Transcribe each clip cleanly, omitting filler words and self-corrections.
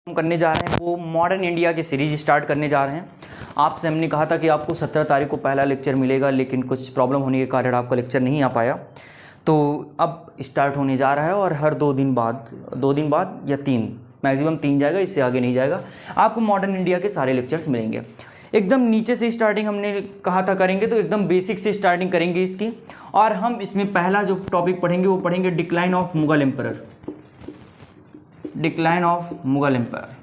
हम करने जा रहे हैं वो मॉडर्न इंडिया की सीरीज स्टार्ट करने जा रहे हैं। आपसे हमने कहा था कि आपको 17 तारीख को पहला लेक्चर मिलेगा, लेकिन कुछ प्रॉब्लम होने के कारण आपका लेक्चर नहीं आ पाया। तो अब स्टार्ट होने जा रहा है और हर 2 दिन बाद या 3 मैक्सिमम 3 जाएगा, इससे आगे नहीं जाएगा। आपको मॉडर्न इंडिया के सारे लेक्चर्स मिलेंगे। एकदम नीचे से स्टार्टिंग हमने कहा था करेंगे, तो एकदम बेसिक से स्टार्टिंग करेंगे इसकी। और हम इसमें पहला जो टॉपिक पढ़ेंगे वो पढ़ेंगे decline of Mughal emperor. Decline of Mughal empire,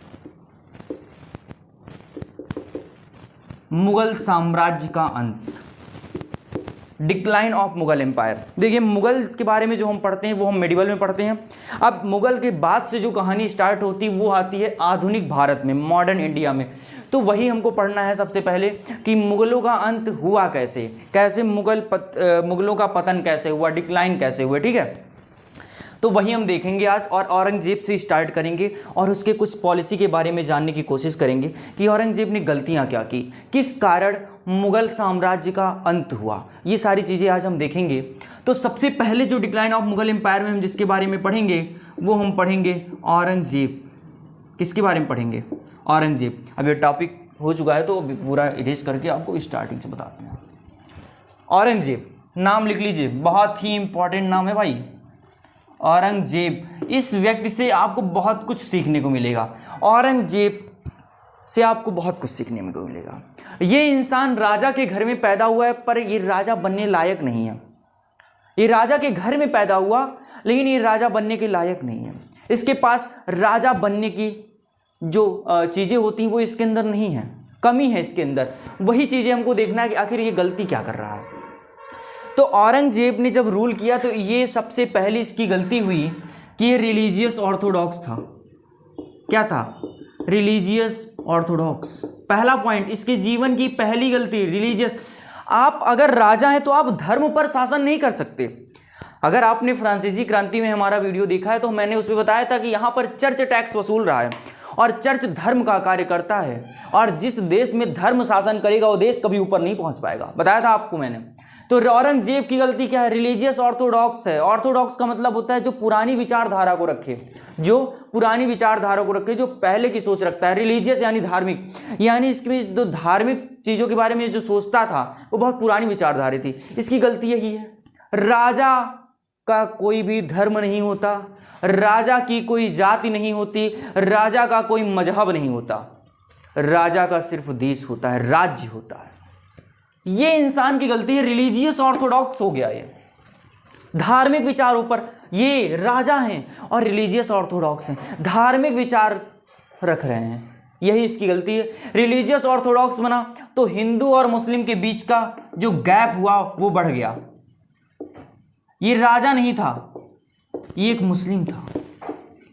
Mughal साम्राज्य का अंत। Decline of Mughal empire. देखिए, मुगल के बारे में जो हम पढ़ते हैं वो हम मेडिवल में पढ़ते हैं। अब मुगल के बाद से जो कहानी स्टार्ट होती है वो आती है आधुनिक भारत में, मॉडर्न इंडिया में। तो वही हमको पढ़ना है सबसे पहले कि मुगलों का अंत हुआ कैसे, कैसे मुगलों का पतन कैसे हुआ, डिक्लाइन कैसे हुआ। ठीक है, तो वही हम देखेंगे आज। और औरंगजेब से स्टार्ट करेंगे और उसके कुछ पॉलिसी के बारे में जानने की कोशिश करेंगे कि औरंगजेब ने गलतियां क्या की, किस कारण मुगल साम्राज्य का अंत हुआ। ये सारी चीज़ें आज हम देखेंगे। तो सबसे पहले जो डिक्लाइन ऑफ मुगल एम्पायर में हम जिसके बारे में पढ़ेंगे वो हम पढ़ेंगे औरंगजेब। किसके बारे में पढ़ेंगे? औरंगजेब। अब ये टॉपिक हो चुका है तो पूरा इरेज करके आपको स्टार्टिंग से बताते हैं। औरंगजेब नाम लिख लीजिए, बहुत ही इंपॉर्टेंट नाम है भाई, औरंगजेब। इस व्यक्ति से आपको बहुत कुछ सीखने को मिलेगा। औरंगजेब से आपको बहुत कुछ सीखने को मिलेगा। ये इंसान राजा के घर में पैदा हुआ है, पर ये राजा बनने लायक नहीं है। ये राजा के घर में पैदा हुआ, लेकिन ये राजा बनने के लायक नहीं है। इसके पास राजा बनने की जो चीज़ें होती हैं वो इसके अंदर नहीं है, कमी है इसके अंदर। वही चीज़ें हमको देखना है कि आखिर ये गलती क्या कर रहा है। तो औरंगजेब ने जब रूल किया तो ये सबसे पहली इसकी गलती हुई कि ये रिलीजियस ऑर्थोडॉक्स था। क्या था? Religious Orthodox. पहला पॉइंट, इसके जीवन की पहली गलती, रिलीजियस। आप अगर राजा हैं तो आप धर्म पर शासन नहीं कर सकते। अगर आपने फ्रांसीसी क्रांति में हमारा वीडियो देखा है तो मैंने उसमें बताया था कि यहाँ पर चर्च टैक्स वसूल रहा है और चर्च धर्म का कार्य करता है, और जिस देश में धर्म शासन करेगा वो देश कभी ऊपर नहीं पहुँच पाएगा। बताया था आपको मैंने। तो औरंगजेब की गलती क्या है? रिलीजियस ऑर्थोडॉक्स है। ऑर्थोडॉक्स का मतलब होता है जो पुरानी विचारधारा को रखे, जो पुरानी विचारधारा को रखे, जो पहले की सोच रखता है। रिलीजियस यानी धार्मिक, यानी इसमें जो धार्मिक चीज़ों के बारे में जो सोचता था वो बहुत पुरानी विचारधारा थी। इसकी गलती यही है। राजा का कोई भी धर्म नहीं होता, राजा की कोई जाति नहीं होती, राजा का कोई मजहब नहीं होता, राजा का सिर्फ देश होता है, राज्य होता है। ये इंसान की गलती है। रिलीजियस ऑर्थोडॉक्स हो गया, ये धार्मिक विचारों पर, ये राजा हैं और रिलीजियस ऑर्थोडॉक्स हैं, धार्मिक विचार रख रहे हैं। यही इसकी गलती है। रिलीजियस ऑर्थोडॉक्स बना तो हिंदू और मुस्लिम के बीच का जो गैप हुआ वो बढ़ गया। ये राजा नहीं था, ये एक मुस्लिम था।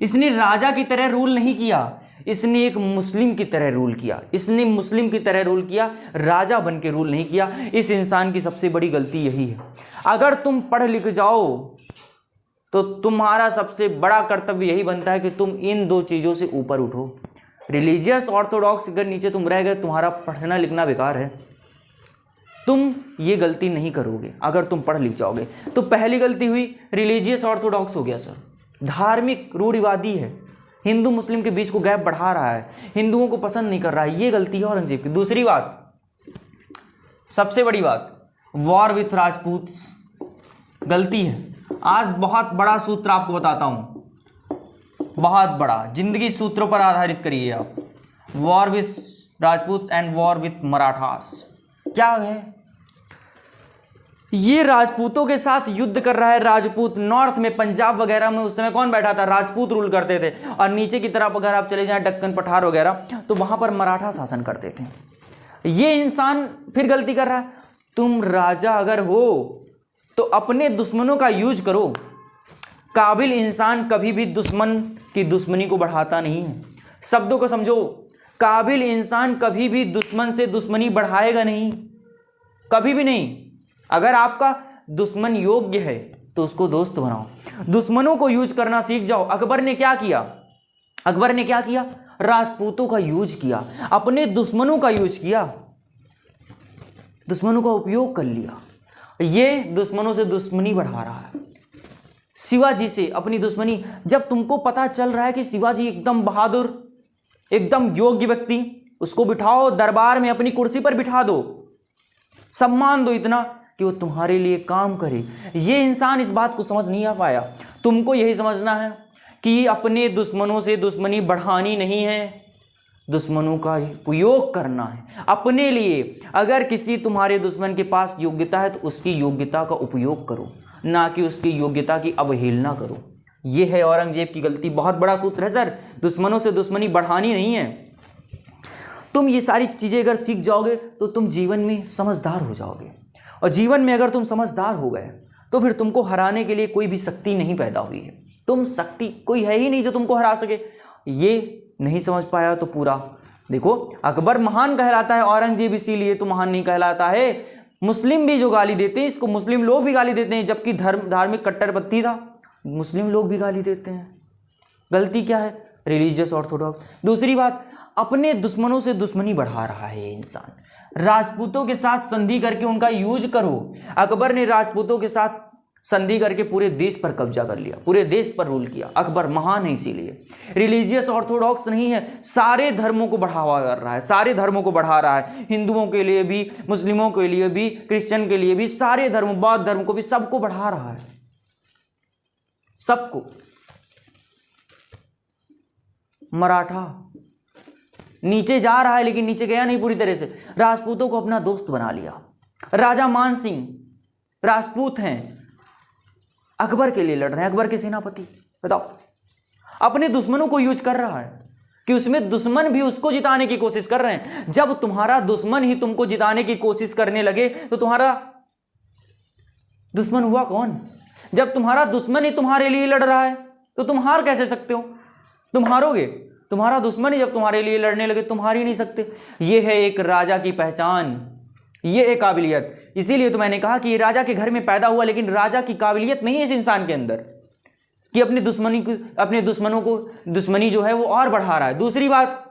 इसने राजा की तरह रूल नहीं किया, इसने एक मुस्लिम की तरह रूल किया। इसने मुस्लिम की तरह रूल किया, राजा बन के रूल नहीं किया। इस इंसान की सबसे बड़ी गलती यही है। अगर तुम पढ़ लिख जाओ तो तुम्हारा सबसे बड़ा कर्तव्य यही बनता है कि तुम इन 2 चीज़ों से ऊपर उठो। रिलीजियस ऑर्थोडॉक्स अगर नीचे तुम रह गए, तुम्हारा पढ़ना लिखना बेकार है। तुम ये गलती नहीं करोगे अगर तुम पढ़ लिख जाओगे। तो पहली गलती हुई, रिलीजियस ऑर्थोडॉक्स हो गया सर, धार्मिक रूढ़िवादी है, हिंदू मुस्लिम के बीच को गैप बढ़ा रहा है, हिंदुओं को पसंद नहीं कर रहा है। ये गलती है औरंगजेब की। दूसरी बात, सबसे बड़ी बात, वॉर विथ राजपूत गलती है। आज बहुत बड़ा सूत्र आपको बताता हूं, बहुत बड़ा, जिंदगी सूत्रों पर आधारित करिए आप। War with Rajput and war with Marathas. क्या है? ये राजपूतों के साथ युद्ध कर रहा है। राजपूत नॉर्थ में, पंजाब वगैरह में उस समय कौन बैठा था? राजपूत रूल करते थे। और नीचे की तरफ अगर आप चले जाएं दक्कन पठार वगैरह, तो वहां पर मराठा शासन करते थे। ये इंसान फिर गलती कर रहा है। तुम राजा अगर हो तो अपने दुश्मनों का यूज करो। काबिल इंसान कभी भी दुश्मन की दुश्मनी को बढ़ाता नहीं है। शब्दों को समझो, काबिल इंसान कभी भी दुश्मन से दुश्मनी बढ़ाएगा नहीं, कभी भी नहीं। अगर आपका दुश्मन योग्य है तो उसको दोस्त बनाओ, दुश्मनों को यूज करना सीख जाओ। अकबर ने क्या किया? अकबर ने क्या किया? राजपूतों का यूज किया, अपने दुश्मनों का यूज किया, दुश्मनों का उपयोग कर लिया। ये दुश्मनों से दुश्मनी बढ़ा रहा है। शिवाजी से अपनी दुश्मनी, जब तुमको पता चल रहा है कि शिवाजी एकदम बहादुर एकदम योग्य व्यक्ति, उसको बिठाओ दरबार में, अपनी कुर्सी पर बिठा दो, सम्मान दो इतना कि वो तुम्हारे लिए काम करे। ये इंसान इस बात को समझ नहीं आ पाया। तुमको यही समझना है कि अपने दुश्मनों से दुश्मनी बढ़ानी नहीं है, दुश्मनों का उपयोग करना है अपने लिए। अगर किसी तुम्हारे दुश्मन के पास योग्यता है तो उसकी योग्यता का उपयोग करो, ना कि उसकी योग्यता की अवहेलना करो। ये है औरंगजेब की गलती। बहुत बड़ा सूत्र है सर, दुश्मनों से दुश्मनी बढ़ानी नहीं है। तुम ये सारी चीज़ें अगर सीख जाओगे तो तुम जीवन में समझदार हो जाओगे, और जीवन में अगर तुम समझदार हो गए तो फिर तुमको हराने के लिए कोई भी शक्ति नहीं पैदा हुई है। तुम शक्ति कोई है ही नहीं जो तुमको हरा सके। ये नहीं समझ पाया तो पूरा देखो, अकबर महान कहलाता है, औरंगजेब इसीलिए तो महान नहीं कहलाता है। मुस्लिम भी जो गाली देते हैं इसको, मुस्लिम लोग भी गाली देते हैं, जबकि धार्मिक कट्टरपंथी था, मुस्लिम लोग भी गाली देते हैं। गलती क्या है? Religious Orthodox. दूसरी बात, अपने दुश्मनों से दुश्मनी बढ़ा रहा है ये इंसान। राजपूतों के साथ संधि करके उनका यूज करो। अकबर ने राजपूतों के साथ संधि करके पूरे देश पर कब्जा कर लिया, पूरे देश पर रूल किया। अकबर महान है इसीलिए। रिलीजियस ऑर्थोडॉक्स नहीं है, सारे धर्मों को बढ़ावा कर रहा है, सारे धर्मों को बढ़ा रहा है, हिंदुओं के लिए भी, मुस्लिमों के लिए भी, क्रिश्चियन के लिए भी, सारे धर्म, बौद्ध धर्म को भी, सबको बढ़ा रहा है, सबको। मराठा नीचे जा रहा है, लेकिन नीचे गया नहीं पूरी तरह से, राजपूतों को अपना दोस्त बना लिया। राजा मान सिंह राजपूत हैं, अकबर के लिए लड़ रहे हैं, अकबर के सेनापति। बताओ, अपने दुश्मनों को यूज कर रहा है कि उसमें दुश्मन भी उसको जिताने की कोशिश कर रहे हैं। जब तुम्हारा दुश्मन ही तुमको जिताने की कोशिश करने लगे तो तुम्हारा दुश्मन हुआ कौन? जब तुम्हारा दुश्मन ही तुम्हारे लिए लड़ रहा है तो तुम हार कैसे सकते हो? तुम हारोगे। तुम्हारा दुश्मन ही जब तुम्हारे लिए लड़ने लगे तुम हार ही नहीं सकते। यह है एक राजा की पहचान, ये एक काबिलियत। इसीलिए तो मैंने कहा कि ये राजा के घर में पैदा हुआ, लेकिन राजा की काबिलियत नहीं है इस इंसान के अंदर कि अपने दुश्मनों को दुश्मनी जो है वो और बढ़ा रहा है। दूसरी बात,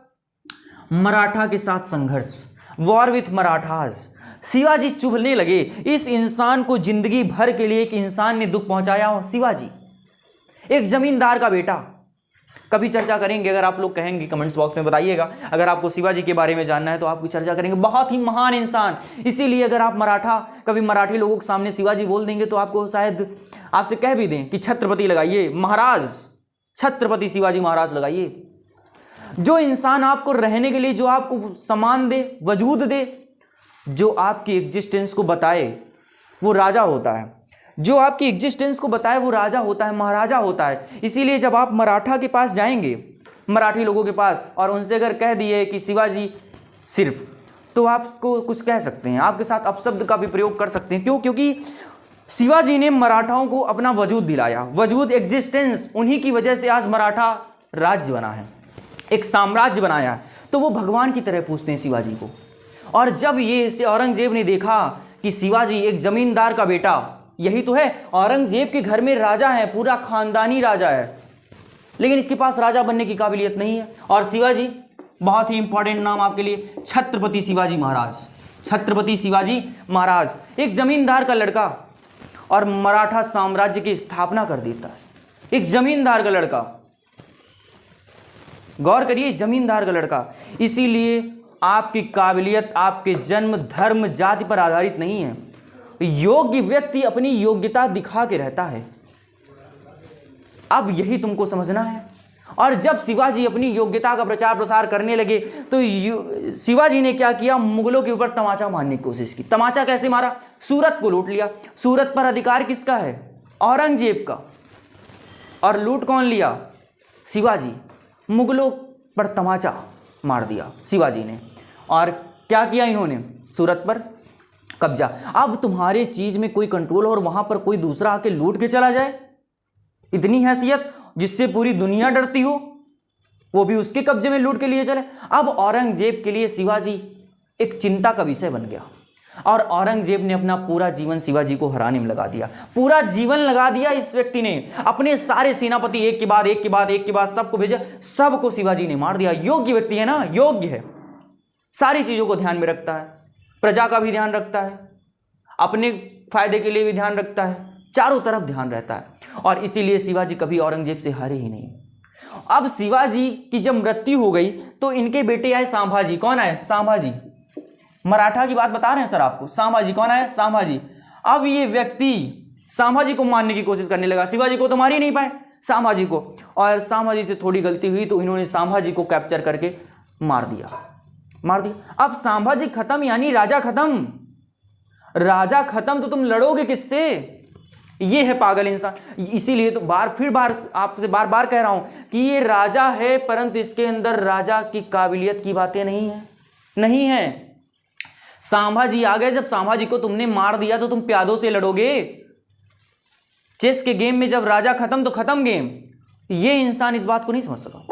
मराठा के साथ संघर्ष, वॉर विथ मराठास। शिवाजी चुभने लगे। इस इंसान को जिंदगी भर के लिए एक इंसान ने दुख पहुंचाया हो, शिवाजी, एक जमींदार का बेटा। कभी चर्चा करेंगे, अगर आप लोग कहेंगे कमेंट्स बॉक्स में बताइएगा। अगर आपको शिवाजी के बारे में जानना है तो आपकी चर्चा करेंगे। बहुत ही महान इंसान। इसीलिए अगर आप कभी मराठी लोगों के सामने शिवाजी बोल देंगे तो आपको शायद आपसे कह भी दें कि छत्रपति लगाइए, महाराज छत्रपति शिवाजी महाराज लगाइए। जो इंसान आपको रहने के लिए, जो आपको सम्मान दे, वजूद दे, जो आपकी एग्जिस्टेंस को बताए, वो राजा होता है। जो आपकी एग्जिस्टेंस को बताए वो राजा होता है, महाराजा होता है। इसीलिए जब आप मराठा के पास जाएंगे, मराठी लोगों के पास, और उनसे अगर कह दिए कि शिवाजी सिर्फ, तो आपको कुछ कह सकते हैं, आपके साथ अपशब्द का भी प्रयोग कर सकते हैं। क्यों? क्योंकि शिवाजी ने मराठाओं को अपना वजूद दिलाया, वजूद, एग्जिस्टेंस। उन्हीं की वजह से आज मराठा राज्य बना है, एक साम्राज्य बनाया है। तो वो भगवान की तरह पूछते हैं शिवाजी को। और जब ये औरंगजेब ने देखा कि शिवाजी एक जमींदार का बेटा, यही तो है, औरंगजेब के घर में राजा है, पूरा खानदानी राजा है, लेकिन इसके पास राजा बनने की काबिलियत नहीं है। और शिवाजी, बहुत ही इंपॉर्टेंट नाम आपके लिए, छत्रपति शिवाजी महाराज। छत्रपति शिवाजी महाराज एक जमींदार का लड़का और मराठा साम्राज्य की स्थापना कर देता है। एक जमींदार का लड़का, गौर करिए, जमींदार का लड़का। इसीलिए आपकी काबिलियत आपके जन्म, धर्म, जाति पर आधारित नहीं है। योग्य व्यक्ति अपनी योग्यता दिखा के रहता है। अब यही तुमको समझना है। और जब शिवाजी अपनी योग्यता का प्रचार प्रसार करने लगे तो शिवाजी ने क्या किया? मुगलों के ऊपर तमाचा मारने की कोशिश की। तमाचा कैसे मारा? सूरत को लूट लिया। सूरत पर अधिकार किसका है? औरंगजेब का। और लूट कौन लिया? शिवाजी। मुगलों पर तमाचा मार दिया शिवाजी ने। और क्या किया इन्होंने? सूरत पर कब्जा। अब तुम्हारे चीज में कोई कंट्रोल और वहां पर कोई दूसरा आके लूट के चला जाए, इतनी हैसियत जिससे पूरी दुनिया डरती हो, वो भी उसके कब्जे में लूट के लिए चले। अब औरंगजेब के लिए शिवाजी एक चिंता का विषय बन गया। और औरंगजेब ने अपना पूरा जीवन शिवाजी को हराने में लगा दिया। पूरा जीवन लगा दिया इस व्यक्ति ने। अपने सारे सेनापति एक के बाद एक के बाद एक के बाद सबको भेजा, सबको शिवाजी ने मार दिया। योग्य व्यक्ति है ना, योग्य है, सारी चीजों को ध्यान में रखता है, प्रजा का भी ध्यान रखता है, अपने फायदे के लिए भी ध्यान रखता है, चारों तरफ ध्यान रहता है। और इसीलिए शिवाजी कभी औरंगजेब से हारे ही नहीं। अब शिवाजी की जब मृत्यु हो गई तो इनके बेटे आए संभाजी। कौन आए? संभाजी। मराठा की बात बता रहे हैं सर आपको। संभाजी कौन आए? संभाजी। अब ये व्यक्ति संभाजी को मारने की कोशिश करने लगा। शिवाजी को तो मार ही नहीं पाए, संभाजी को, और संभाजी से थोड़ी गलती हुई तो इन्होंने संभाजी को कैप्चर करके मार दिया। अब संभाजी खत्म यानी राजा खत्म। राजा खत्म तो तुम लड़ोगे किससे? ये है पागल इंसान। इसीलिए तो आपसे बार बार कह रहा हूं कि ये राजा है परंतु इसके अंदर राजा की काबिलियत की बातें नहीं है। संभाजी आ गए, जब संभाजी को तुमने मार दिया तो तुम प्यादों से लड़ोगे। चेस के गेम में जब राजा खत्म तो खत्म गेम। ये इंसान इस बात को नहीं समझ सका।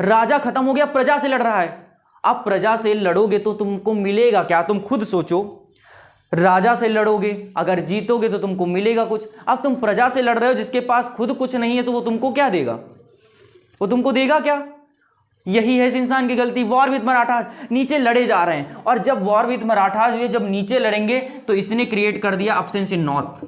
राजा खत्म हो गया, प्रजा से लड़ रहा है। अब प्रजा से लड़ोगे तो तुमको मिलेगा क्या? तुम खुद सोचो। राजा से लड़ोगे, अगर जीतोगे तो तुमको मिलेगा कुछ। अब तुम प्रजा से लड़ रहे हो जिसके पास खुद कुछ नहीं है, तो वो तुमको क्या देगा? वो तुमको देगा क्या? यही है इस इंसान की गलती। वॉर विद मराठास, नीचे लड़े जा रहे हैं, और जब वॉर विद मराठास हुए, जब नीचे लड़ेंगे तो इसने क्रिएट कर दिया अपसेंस इन नॉर्थ।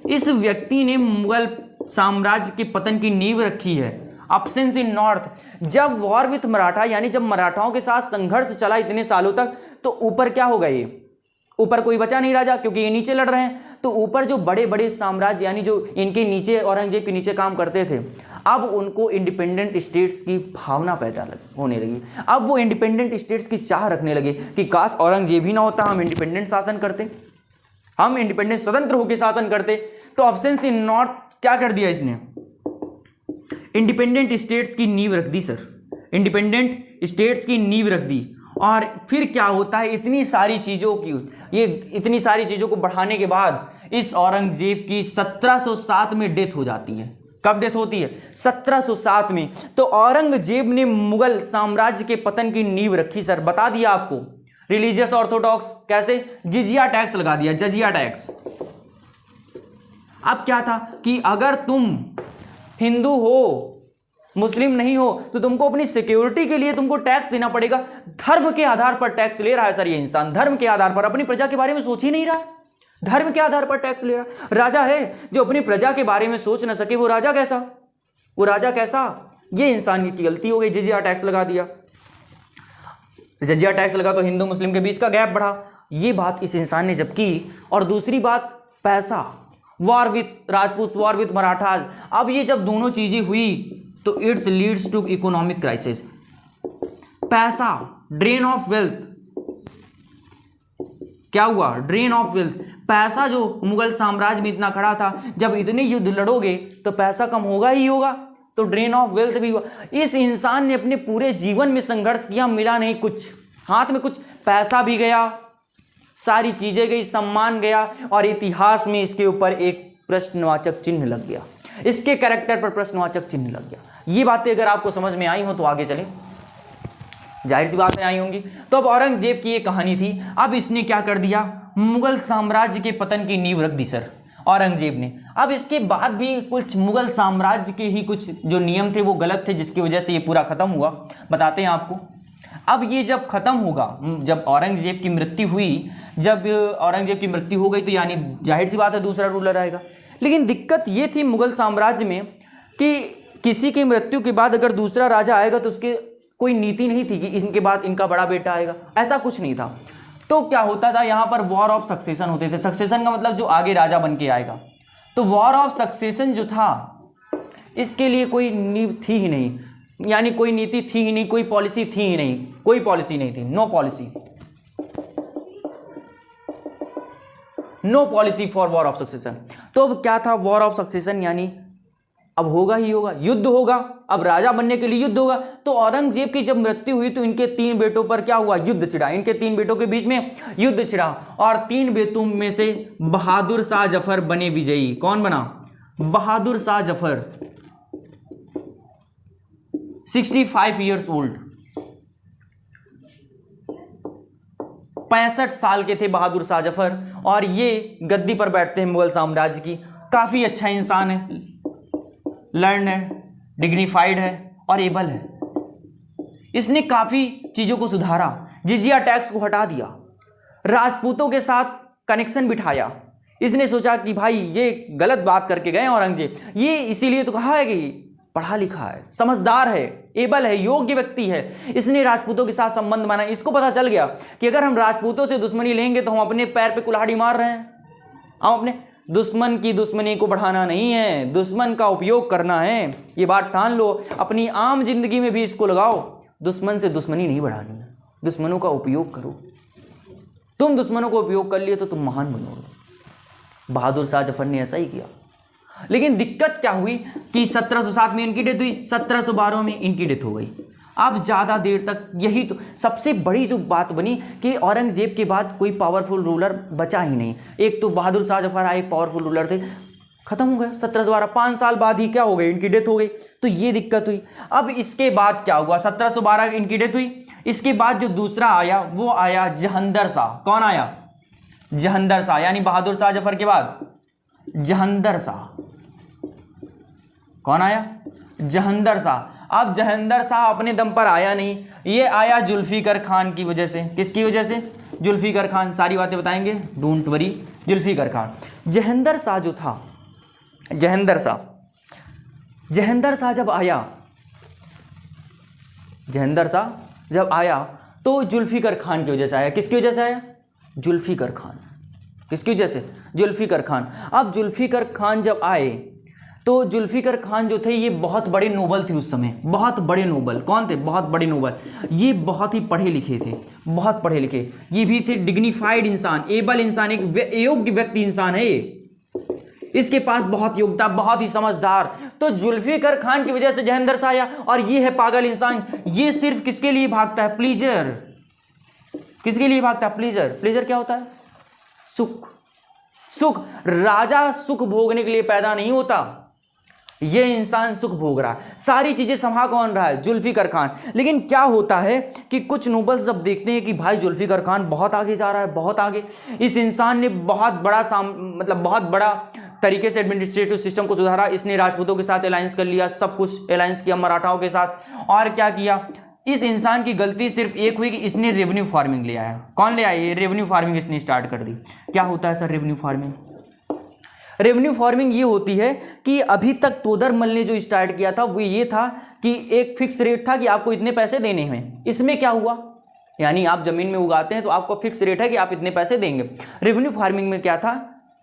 इस व्यक्ति ने मुगल साम्राज्य के पतन की नींव रखी है, अपसेंस इन नॉर्थ। जब वॉर विद मराठा यानी जब मराठाओं के साथ संघर्ष चला इतने सालों तक, तो ऊपर क्या होगा? ये ऊपर कोई बचा नहीं राजा, क्योंकि ये नीचे लड़ रहे हैं। तो ऊपर जो बड़े बड़े साम्राज्य यानी जो इनके नीचे, औरंगजेब के नीचे काम करते थे, अब उनको इंडिपेंडेंट स्टेट्स की भावना पैदा होने लगी। अब वो इंडिपेंडेंट स्टेट्स की चाह रखने लगे कि काश औरंगजेब ही ना होता, हम इंडिपेंडेंट शासन करते, हम इंडिपेंडेंट स्वतंत्र होकर शासन करते। तो अपसेंस इन नॉर्थ क्या कर दिया इसने? इंडिपेंडेंट स्टेट्स की नींव रख दी सर, इंडिपेंडेंट स्टेट्स की नींव रख दी। और फिर क्या होता है, इतनी सारी चीज़ों को बढ़ाने के बाद इस औरंगजेब की 1707 में डेथ हो जाती है। कब डेथ होती है? 1707 में। तो औरंगजेब ने मुगल साम्राज्य के पतन की नींव रखी सर, बता दिया आपको। रिलीजियस ऑर्थोडॉक्स कैसे? जिजिया टैक्स लगा दिया, जजिया टैक्स। अब क्या था कि अगर तुम हिंदू हो, मुस्लिम नहीं हो, तो तुमको अपनी सिक्योरिटी के लिए तुमको टैक्स देना पड़ेगा। धर्म के आधार पर टैक्स ले रहा है सर ये इंसान, धर्म के आधार पर। अपनी प्रजा के बारे में सोच ही नहीं रहा, धर्म के आधार पर टैक्स ले रहा। राजा है जो अपनी प्रजा के बारे में सोच ना सके, वो राजा कैसा? ये इंसान की गलती हो गई, जिजिया टैक्स लगा दिया। जिजिया टैक्स लगा तो हिंदू मुस्लिम के बीच का गैप बढ़ा। ये बात इस इंसान ने जब की। और दूसरी बात, पैसा, war with Rajput, war with Marathas. अब ये जब दोनों चीजें हुई तो it's leads to economic crisis. पैसा, ड्रेन ऑफ वेल्थ। क्या हुआ? Drain of wealth. पैसा जो मुगल साम्राज्य में इतना खड़ा था, जब इतने युद्ध लड़ोगे तो पैसा कम होगा ही होगा, तो ड्रेन ऑफ वेल्थ भी हुआ। इस इंसान ने अपने पूरे जीवन में संघर्ष किया, मिला नहीं कुछ, हाथ में कुछ पैसा भी गया, सारी चीजें गई, सम्मान गया, और इतिहास में इसके ऊपर एक प्रश्नवाचक चिन्ह लग गया, इसके कैरेक्टर पर प्रश्नवाचक चिन्ह लग गया। ये बातें अगर आपको समझ में आई हो तो आगे चले, जाहिर सी बातें आई होंगी। तो अब औरंगजेब की ये कहानी थी। अब इसने क्या कर दिया? मुगल साम्राज्य के पतन की नींव रख दी सर औरंगजेब ने। अब इसके बाद भी कुछ मुगल साम्राज्य के ही कुछ जो नियम थे वो गलत थे, जिसकी वजह से ये पूरा खत्म हुआ। बताते हैं आपको। अब ये जब खत्म होगा, जब औरंगजेब की मृत्यु हुई, जब औरंगजेब की मृत्यु हो गई तो यानी जाहिर सी बात है दूसरा रूलर आएगा। लेकिन दिक्कत ये थी मुगल साम्राज्य में कि किसी की मृत्यु के बाद अगर दूसरा राजा आएगा तो उसके कोई नीति नहीं थी कि इनके बाद इनका बड़ा बेटा आएगा, ऐसा कुछ नहीं था। तो क्या होता था, यहाँ पर वॉर ऑफ सक्सेशन होते थे। सक्सेशन का मतलब जो आगे राजा बन के आएगा। तो वॉर ऑफ सक्सेशन जो था, इसके लिए कोई नींव थी ही नहीं, यानी कोई नीति थी ही नहीं, कोई पॉलिसी थी ही नहीं, कोई पॉलिसी नहीं थी, no policy, no policy for war of succession. तो अब क्या था? वॉर ऑफ सक्सेशन यानी अब होगा ही होगा, युद्ध होगा। अब राजा बनने के लिए युद्ध होगा। तो औरंगजेब की जब मृत्यु हुई तो इनके 3 बेटों पर क्या हुआ? युद्ध छिड़ा। इनके 3 बेटों के बीच में युद्ध छिड़ा, और 3 बेटों में से बहादुर शाह जफर बने विजयी। कौन बना? बहादुर शाह जफर, 65 ईयर्स ओल्ड, 65 साल के थे बहादुर शाह जफर, और ये गद्दी पर बैठते हैं मुगल साम्राज्य की। काफी अच्छा इंसान है, लर्न है, डिग्निफाइड है और एबल है। इसने काफी चीजों को सुधारा, जिजिया टैक्स को हटा दिया, राजपूतों के साथ कनेक्शन बिठाया। इसने सोचा कि भाई ये गलत बात करके गए औरंगजेब, ये इसीलिए तो कहा है कि पढ़ा लिखा है, समझदार है, एबल है, योग्य व्यक्ति है, इसने राजपूतों के साथ संबंध बनाया। इसको पता चल गया कि अगर हम राजपूतों से दुश्मनी लेंगे तो हम अपने पैर पे कुल्हाड़ी मार रहे हैं। हम अपने दुश्मन की दुश्मनी को बढ़ाना नहीं है, दुश्मन का उपयोग करना है। ये बात ठान लो, अपनी आम जिंदगी में भी इसको लगाओ। दुश्मन से दुश्मनी नहीं बढ़ानी है, दुश्मनों का उपयोग करो। तुम दुश्मनों को उपयोग कर लिए तो तुम महान बनोगे। बहादुर शाह जफर ने ऐसा ही किया। लेकिन दिक्कत क्या हुई कि 1707 में इनकी डेथ हुई, 1712 में इनकी डेथ हो गई। अब ज़्यादा देर तक यही तो सबसे बड़ी जो बात बनी कि औरंगजेब के बाद कोई पावरफुल रूलर बचा ही नहीं। एक तो बहादुर शाह जफर आए, एक पावरफुल रूलर थे, खत्म हो गए। 1712 5 साल बाद ही क्या हो गई, इनकी डेथ हो गई। तो ये दिक्कत हुई। अब इसके बाद क्या हुआ, 1712 इनकी डेथ हुई। इसके बाद जो दूसरा आया वो आया जहंदर शाह। कौन आया? जहंदर शाह, यानी बहादुर शाह जफर के बाद जहंदर शाह। कौन आया? जहंदर शाह। अब जहंदर शाह अपने दम पर आया नहीं, ये आया जुल्फिकर खान की वजह से। किसकी वजह से? जुल्फिकर खान। सारी बातें बताएंगे, डोंट वरी। जुल्फिकर खान। जहंदर शाह जो था, जहंदर शाह जब आया, जहंदर शाह जब आया तो जुल्फिकर खान की वजह से आया। किसकी वजह से आया? जुल्फिकर खान। किसकी वजह से? जुल्फिकर खान। अब जुल्फिकर खान जब आए तो जुल्फिकर खान जो थे ये बहुत बड़े नोबल थे उस समय, बहुत बड़े नोबल। कौन थे? बहुत बड़े नोबल। ये बहुत ही पढ़े लिखे थे, बहुत पढ़े लिखे। ये भी थे डिग्निफाइड इंसान, एबल इंसान, एक योग्य व्यक्ति इंसान है ये। इसके पास बहुत योग्यता, बहुत ही समझदार। तो जुल्फिकर खान की वजह से जहंदर शाह आया। और ये है पागल इंसान, ये सिर्फ किसके लिए भागता है? प्लीजर। किसके लिए भागता है? प्लीजर। प्लीजर क्या होता है? सुख। सुख। राजा सुख भोगने के लिए पैदा नहीं होता, ये इंसान सुख भोग रहा है। सारी चीजें संभाल कौन रहा है? जुल्फिकर खान। लेकिन क्या होता है कि कुछ नोबल्स जब देखते हैं कि भाई जुल्फिकर खान बहुत आगे जा रहा है, बहुत आगे, इस इंसान ने बहुत बड़ा बहुत बड़ा तरीके से एडमिनिस्ट्रेटिव सिस्टम को सुधारा, इसने राजपूतों के साथ अलायंस कर लिया, सब कुछ अलायंस किया मराठाओं के साथ। और क्या किया, इस इंसान की गलती सिर्फ एक हुई कि इसने रेवेन्यू फार्मिंग ले आया। कौन ले आया? ये रेवेन्यू फार्मिंग इसने स्टार्ट कर दी। क्या होता है sir revenue farming? Revenue farming ये होती है कि अभी तक तोदरमल ने जो स्टार्ट किया था वो ये था कि एक फिक्स रेट था कि आपको इतने पैसे देने हैं। इसमें क्या हुआ, यानी आप जमीन में उगाते हैं तो आपको फिक्स रेट है कि आप इतने पैसे देंगे। रेवेन्यू फार्मिंग में क्या था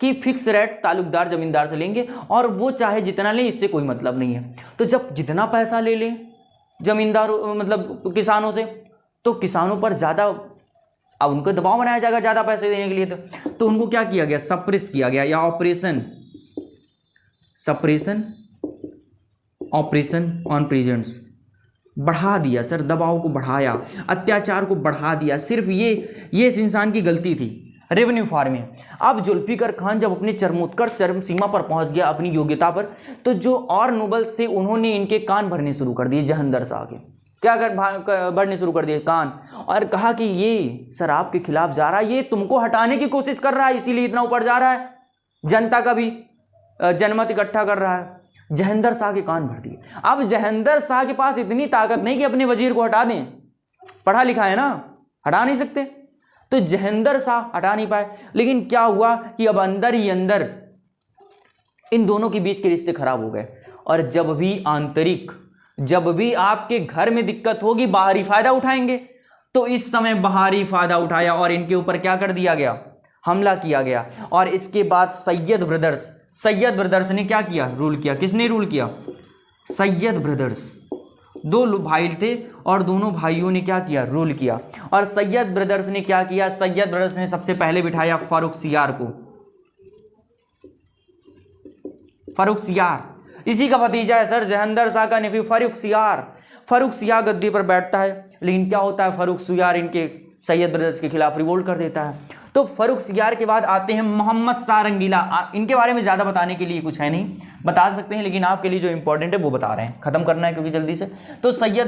कि फिक्स रेट तालुकदार जमींदार से लेंगे और वो चाहे जितना लें, इससे कोई मतलब नहीं है। तो जब जितना पैसा ले लें जमींदार मतलब किसानों से, तो किसानों पर ज़्यादा अब उनको दबाव बनाया जाएगा ज़्यादा पैसे देने के लिए। तो उनको क्या किया गया? सप्रेस किया गया, या ऑपरेशन ऑन प्रेजेंट्स। बढ़ा दिया सर, दबाव को बढ़ाया, अत्याचार को बढ़ा दिया। सिर्फ ये इस इंसान की गलती थी, रेवेन्यू फार्मिंग। अब जुल्फिकर खान जब अपने चरमोत्कर्ष चरम सीमा पर पहुंच गया अपनी योग्यता पर, तो जो और नोबल्स थे उन्होंने इनके कान भरने शुरू कर दिए। जहंदर शाह के क्या भरने शुरू कर दिए? कान। और कहा कि ये सर आपके खिलाफ जा रहा है, ये तुमको हटाने की कोशिश कर रहा है, इसीलिए इतना ऊपर जा रहा है, जनता का भी जनमत इकट्ठा कर रहा है। जहंदर शाह के कान भर दिए। अब जहंदर शाह के पास इतनी ताकत नहीं कि अपने वजीर को हटा दें, पढ़ा लिखा है ना, हटा नहीं सकते। तो जहंदर शाह हटा नहीं पाए। लेकिन क्या हुआ कि अब अंदर ही अंदर इन दोनों के बीच के रिश्ते खराब हो गए। और जब भी आपके घर में दिक्कत होगी बाहरी फायदा उठाएंगे। तो इस समय बाहरी फायदा उठाया और इनके ऊपर क्या कर दिया गया? हमला किया गया। और इसके बाद सैयद ब्रदर्स ने क्या किया? रूल किया। किसने रूल किया? सैयद ब्रदर्स। दो भाई थे और दोनों भाइयों ने क्या किया? रूल किया। और सैयद ब्रदर्स ने क्या किया? सैयद ब्रदर्स ने सबसे पहले बिठाया फारूक सियार को। फारूक सियार इसी का भतीजा है सर, जहंदर शाह का नेफ्यू फारूक सियार गद्दी पर बैठता है। लेकिन क्या होता है, फारूक सियार इनके सैयद ब्रदर्स के खिलाफ रिवोल्ट कर देता है। तो फारूक सियार के बाद आते हैं मोहम्मद शाह रंगीला। इनके बारे में ज़्यादा बताने के लिए कुछ है नहीं, बता सकते हैं, लेकिन आपके लिए जो इंपॉर्टेंट है वो बता रहे हैं, खत्म करना है क्योंकि जल्दी से। तो सैयद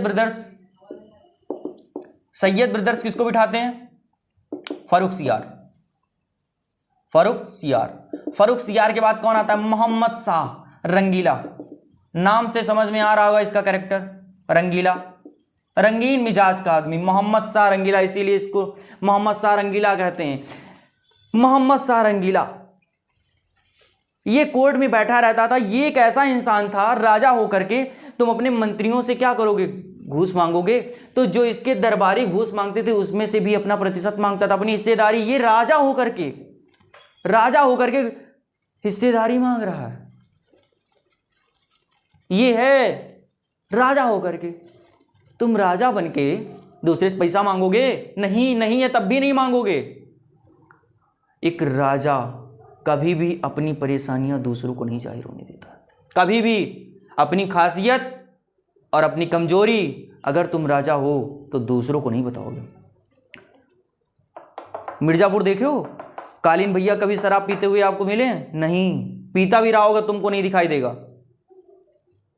ब्रदर्स किसको बिठाते हैं? फारूक सियार के बाद कौन आता है? मोहम्मद शाह रंगीला। नाम से समझ में आ रहा होगा इसका कैरेक्टर, रंगीला, रंगीन मिजाज का आदमी, मोहम्मद शाह रंगीला, इसीलिए इसको मोहम्मद शाह रंगीला कहते हैं। मोहम्मद शाह रंगीला ये कोर्ट में बैठा रहता था। ये एक ऐसा इंसान था, राजा होकर के तुम अपने मंत्रियों से क्या करोगे, घूस मांगोगे। तो जो इसके दरबारी घूस मांगते थे उसमें से भी अपना प्रतिशत मांगता था, अपनी हिस्सेदारी। ये राजा होकर के हिस्सेदारी मांग रहा है। ये है राजा होकर के। तुम राजा बनके दूसरे से पैसा मांगोगे? नहीं, नहीं है, तब भी नहीं मांगोगे। एक राजा कभी भी अपनी परेशानियां दूसरों को नहीं जाहिर होने देता। कभी भी अपनी खासियत और अपनी कमजोरी अगर तुम राजा हो तो दूसरों को नहीं बताओगे। मिर्जापुर देखे हो, कालीन भैया कभी शराब पीते हुए आपको मिले? नहीं। पीता भी रहा होगा, तुमको नहीं दिखाई देगा।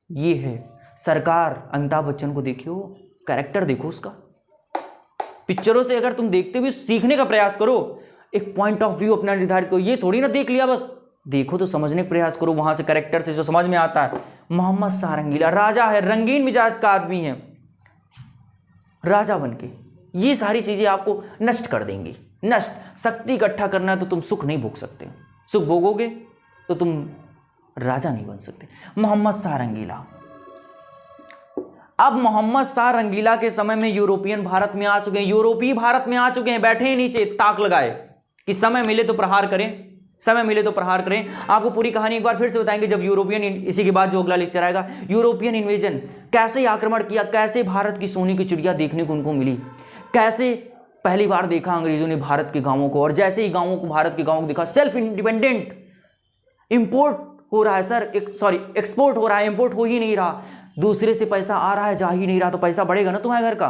ये है सरकार। अमिताभ बच्चन को देखियो, कैरेक्टर देखो उसका। पिक्चरों से अगर तुम देखते हुए सीखने का प्रयास करो, एक पॉइंट ऑफ व्यू अपना निर्धारित करो। ये थोड़ी ना देख लिया बस, देखो तो समझने का प्रयास करो, वहां से कैरेक्टर से जो समझ में आता है। मोहम्मद शाह रंगीला राजा है, रंगीन मिजाज का आदमी है। राजा बनके ये सारी चीजें आपको नष्ट कर देंगी। नष्ट। शक्ति इकट्ठा करना है तो तुम सुख नहीं भोग सकते। सुख भोगोगे तो तुम राजा नहीं बन सकते। मोहम्मद शाह रंगीला। अब मोहम्मद शाह रंगीला के समय में यूरोपियन भारत में आ चुके हैं, यूरोपीय भारत में आ चुके हैं। बैठे हैं नीचे, ताक लगाए कि समय मिले तो प्रहार करें, समय मिले तो प्रहार करें। आपको पूरी कहानी एक बार फिर से बताएंगे जब यूरोपियन, इसी के बाद जो अगला लेक्चर आएगा, यूरोपियन इन्वेजन, कैसे आक्रमण किया, कैसे भारत की सोने की चिड़िया देखने को उनको मिली, कैसे पहली बार देखा अंग्रेजों ने भारत के गांवों को, और जैसे ही गांवों को, भारत के गांवों को देखा, सेल्फ इंडिपेंडेंट। इंपोर्ट हो रहा है सर, एक्सपोर्ट हो रहा है, इंपोर्ट हो ही नहीं रहा। दूसरे से पैसा आ रहा है, जा ही नहीं रहा, तो पैसा बढ़ेगा ना तुम्हारे घर का।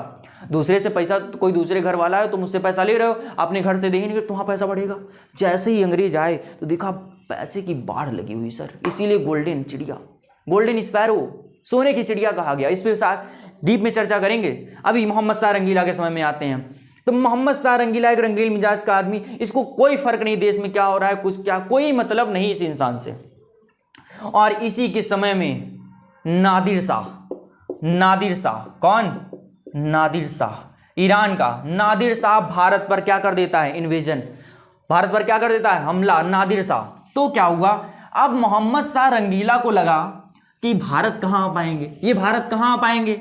दूसरे से पैसा, कोई दूसरे घर वाला है, तुम उससे पैसा ले रहे हो, अपने घर से दे ही नहीं, तुम्हारा पैसा बढ़ेगा। जैसे ही अंग्रेज आए तो देखा पैसे की बाढ़ लगी हुई सर। इसीलिए गोल्डन चिड़िया, गोल्डन स्पैरो, सोने की चिड़िया कहा गया। इस पर डीप में चर्चा करेंगे। अभी मोहम्मद शाह रंगीला के समय में आते हैं। तो मोहम्मद शाह रंगीला एक रंगील मिजाज का आदमी, इसको कोई फर्क नहीं देश में क्या हो रहा है, कुछ क्या, कोई मतलब नहीं इस इंसान से। और इसी के समय में नादिर शाह, नादिर शाह कौन? नादिर शाह, ईरान का नादिर शाह भारत पर क्या कर देता है? इन्वेजन। भारत पर क्या कर देता है? हमला। नादिर शाह। तो क्या हुआ, अब मोहम्मद शाह रंगीला को लगा कि भारत कहां आ पाएंगे, ये भारत कहां आ पाएंगे।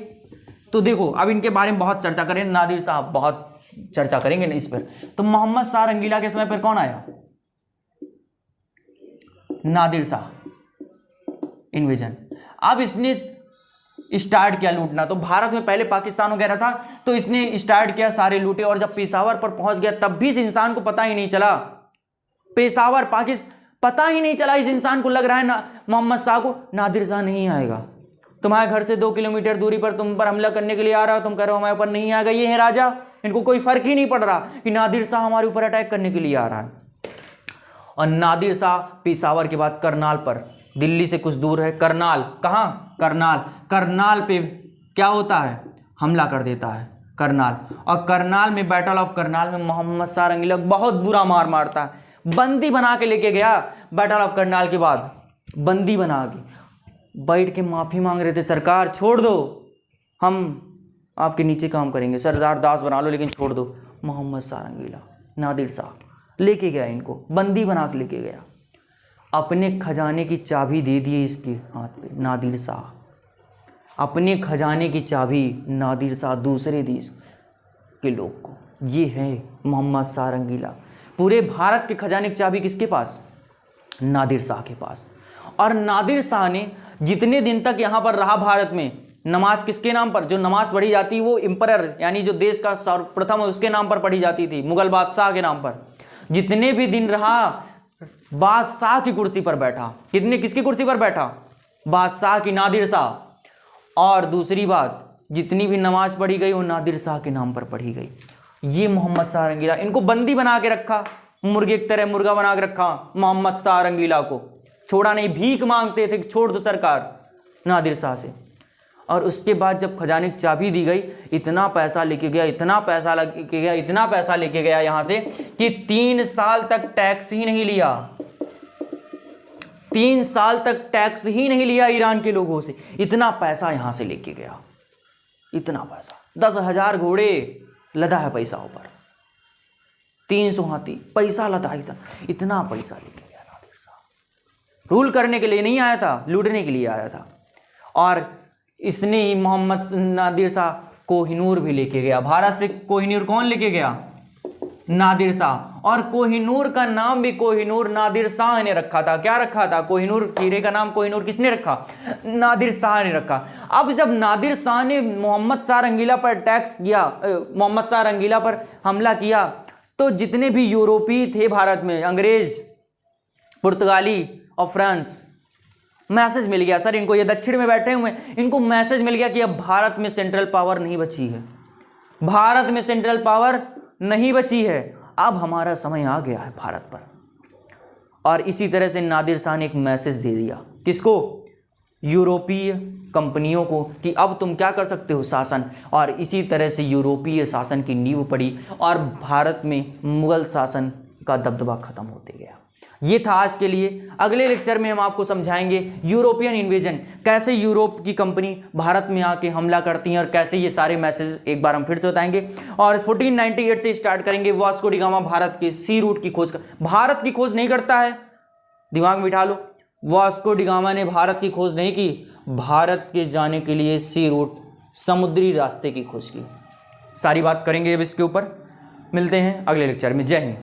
तो देखो अब इनके बारे में बहुत चर्चा करें, नादिर शाह बहुत चर्चा करेंगे इस पर। तो मोहम्मद शाह रंगीला के समय पर कौन आया? नादिर शाह, इन्वेजन। अब इसने स्टार्ट किया लूटना। तो भारत में पहले पाकिस्तान वगैरह था, तो इसने स्टार्ट किया, सारे लूटे। और जब पेशावर पर पहुंच गया तब भी इस इंसान को पता ही नहीं चला, पेशावर पाकिस्तान पता ही नहीं चला। इस इंसान को लग रहा है ना मोहम्मद शाह को, नादिर शाह नहीं आएगा। तुम्हारे घर से 2 किलोमीटर दूरी पर तुम पर हमला करने के लिए आ रहा हो, तुम कह रहे हो हमारे ऊपर नहीं आएगा। ये है राजा, इनको कोई फर्क ही नहीं पड़ रहा कि नादिर शाह हमारे ऊपर अटैक करने के लिए आ रहा है। और नादिर शाह पेशावर के बाद करनाल पर, दिल्ली से कुछ दूर है करनाल, कहाँ? करनाल। करनाल पे क्या होता है? हमला कर देता है करनाल। और करनाल में, बैटल ऑफ करनाल में मोहम्मद शाह रंगीला बहुत बुरा मार मारता है। बंदी बना के लेके गया बैटल ऑफ करनाल के बाद, बंदी बना के बैठ के माफी मांग रहे थे, सरकार छोड़ दो, हम आपके नीचे काम करेंगे, सरदार दास बना लो लेकिन छोड़ दो। मोहम्मद शाह रंगीला, नादिर शाह लेके गया, इनको बंदी बना के लेके गया। अपने खजाने की चाबी दे दी इसके हाथ पे, नादिर शाह। अपने खजाने की चाबी नादिर शाह दूसरे देश के लोग को। ये है मोहम्मद शाह रंगीला। पूरे भारत के खजाने की चाबी किसके पास? नादिर शाह के पास। और नादिर शाह ने जितने दिन तक यहाँ पर रहा भारत में, नमाज किसके नाम पर? जो नमाज पढ़ी जाती वो एम्परर, यानी जो देश का सर्वप्रथम उसके नाम पर पढ़ी जाती थी, मुगल बादशाह के नाम पर। जितने भी दिन रहा बादशाह की कुर्सी पर बैठा। किसकी कुर्सी पर बैठा? बादशाह की, नादिर शाह। और दूसरी बात, जितनी भी नमाज पढ़ी गई वो नादिर शाह के नाम पर पढ़ी गई। ये मोहम्मद शाह रंगीला, इनको बंदी बना के रखा, मुर्गे की तरह मुर्गा बना के रखा मोहम्मद शाह रंगीला को। छोड़ा नहीं, भीख मांगते थे, छोड़ दो सरकार, नादिर शाह से। और उसके बाद जब खजाने की चाबी दी गई, इतना पैसा लेके गया, इतना पैसा लेके गया, इतना पैसा लेके गया यहाँ से कि 3 साल तक टैक्स ही नहीं लिया। 3 साल तक टैक्स ही नहीं लिया ईरान के लोगों से। इतना पैसा यहाँ से लेके गया, इतना पैसा। 10,000 घोड़े लदा है पैसा ऊपर, 300 हाथी, पैसा लदा, इतना पैसा लेके गया नादिर शाह। रूल करने के लिए नहीं आया था, लूटने के लिए आया था। और इसने ही मोहम्मद नादिर शाह कोहिनूर भी लेके गया भारत से। कोहिनूर कौन लेके गया? नादिर शाह। और कोहिनूर का नाम भी कोहिनूर नादिर शाह ने रखा था। क्या रखा था? कोहिनूर हीरे का नाम कोहिनूर किसने रखा? नादिर शाह ने रखा। अब जब नादिर शाह ने मोहम्मद शाह रंगीला पर अटैक्स किया, मोहम्मद शाह रंगीला पर हमला किया, तो जितने भी यूरोपीय थे भारत में, अंग्रेज, पुर्तगाली और फ्रांस, मैसेज मिल गया सर इनको, ये दक्षिण में बैठे हुए हैं, इनको मैसेज मिल गया कि अब भारत में सेंट्रल पावर नहीं बची है, भारत में सेंट्रल पावर नहीं बची है, अब हमारा समय आ गया है भारत पर। और इसी तरह से नादिर शाह ने एक मैसेज दे दिया, किसको? यूरोपीय कंपनियों को, कि अब तुम क्या कर सकते हो? शासन। और इसी तरह से यूरोपीय शासन की नींव पड़ी और भारत में मुगल शासन का दबदबा खत्म होते गया। ये था आज के लिए। अगले लेक्चर में हम आपको समझाएंगे यूरोपियन इन्वेजन, कैसे यूरोप की कंपनी भारत में आके हमला करती हैं और कैसे ये सारे मैसेज एक बार हम फिर से बताएंगे। और 1498 से स्टार्ट करेंगे। वास्को डी गामा भारत के सी रूट की खोज भारत की खोज नहीं करता है, दिमाग में बिठा लो। वास्को डी गामा ने भारत की खोज नहीं की, भारत के जाने के लिए सी रूट, समुद्री रास्ते की खोज की। सारी बात करेंगे अब इसके ऊपर। मिलते हैं अगले लेक्चर में। जय हिंद।